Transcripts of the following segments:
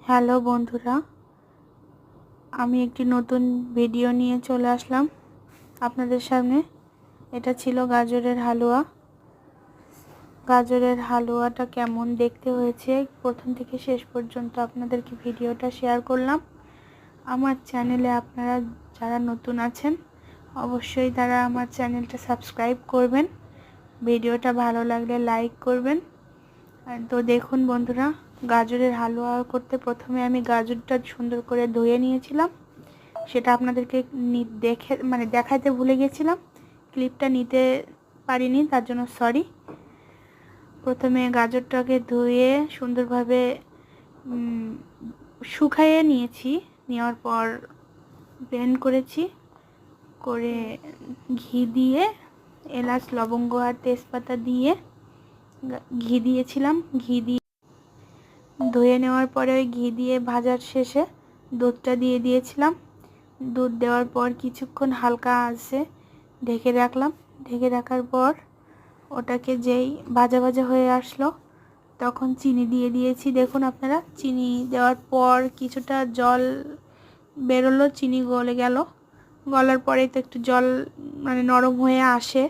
Hello বন্ধুরা, আমি একটি নতুন ভিডিও নিয়ে চলে আসলাম আপনাদের সামনে। এটা ছিল গাজরের হালুয়া। গাজরের হালুয়াটা কেমন দেখতে হয়েছে প্রথম থেকে শেষ পর্যন্ত আপনাদেরকে ভিডিওটা শেয়ার করলাম। আমার চ্যানেলে আপনারা যারা নতুন আছেন অবশ্যই তারা আমার চ্যানেলটা সাবস্ক্রাইব করবেন, ভিডিওটা ভালো লাগলে লাইক করবেন। তো দেখুন বন্ধুরা, গাজরের হালুয়া করতে প্রথমে আমি গাজরটা সুন্দর করে ধুয়ে নিয়েছিলাম। সেটা আপনাদেরকে দেখাতে ভুলে গেছিলাম, ক্লিপটা নিতে পারিনি, তার জন্য সরি। প্রথমে গাজরটাকে ধুয়ে সুন্দরভাবে শুকাইয়ে নিয়েছি। নেওয়ার পর ব্লেন্ড করেছি, করে ঘি দিয়ে এলাচ লবঙ্গ আর তেজপাতা দিয়ে ঘি দিয়েছিলাম। ঘি দিয়ে ধুয়ে নেওয়ার পরে ওই ঘি দিয়ে ভাজার শেষে দুধটা দিয়ে দিয়েছিলাম। দুধ দেওয়ার পর কিছুক্ষণ হালকা আঁচে ঢেকে রাখলাম। ঢেকে রাখার পর ওটাকে যেই ভাজা ভাজা হয়ে আসলো তখন চিনি দিয়ে দিয়েছি। দেখুন আপনারা, চিনি দেওয়ার পর কিছুটা জল বেরোলো, চিনি গলে গেল। গলার পরে তো একটু জল নরম হয়ে আসে,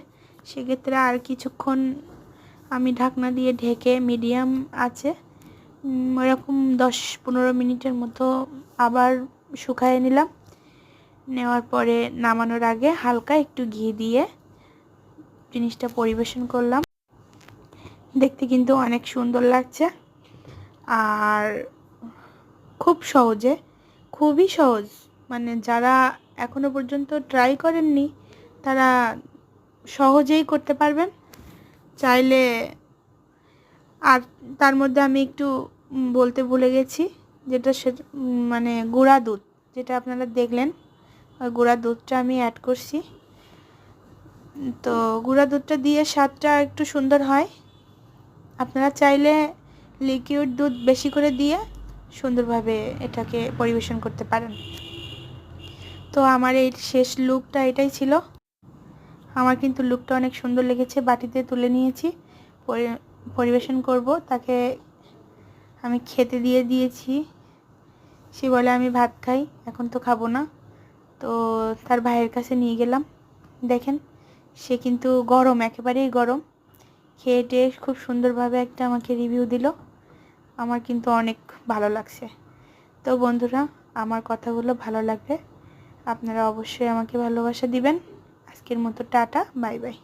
সেক্ষেত্রে আর কিছুক্ষণ আমি ঢাকনা দিয়ে ঢেকে মিডিয়াম আছে এরকম 10-15 মিনিটের মতো আবার শুকায়ে নিলাম। নেওয়ার পরে নামানোর আগে হালকা একটু ঘি দিয়ে জিনিসটা পরিবেশন করলাম। দেখতে কিন্তু অনেক সুন্দর লাগছে আর খুব সহজে, খুবই সহজ। যারা এখনো পর্যন্ত ট্রাই করেননি তারা সহজেই করতে পারবেন চাইলে। আর তার মধ্যে আমি একটু বলতে ভুলে গেছি, যেটা গুঁড়া দুধ, যেটা আপনারা দেখলেন, ওই গুঁড়া দুধটা আমি অ্যাড করছি। তো গুঁড়া দুধটা দিয়ে স্বাদটা একটু সুন্দর হয়। আপনারা চাইলে লিকুইড দুধ বেশি করে দিয়ে সুন্দরভাবে এটাকে পরিবেশন করতে পারেন। তো আমার এই শেষ লুকটা এটাই ছিল। আমার কিন্তু লুকটা অনেক সুন্দর লেগেছে। বাটিতে তুলে নিয়েছি, পরিবেশন করব। তাকে আমি খেতে দিয়ে দিয়েছি। সে বলে আমি ভাত খাই, এখন তো খাবো না। তো তার ভাইয়ের কাছে নিয়ে গেলাম। দেখেন, সে কিন্তু গরম, একেবারেই গরম। খেয়ে টেয়ে খুব সুন্দরভাবে একটা আমাকে রিভিউ দিল। আমার কিন্তু অনেক ভালো লাগছে। তো বন্ধুরা, আমার কথাগুলো ভালো লাগবে আপনারা অবশ্যই আমাকে ভালোবাসা দিবেন। আজকের মতো টাটা, বাই বাই।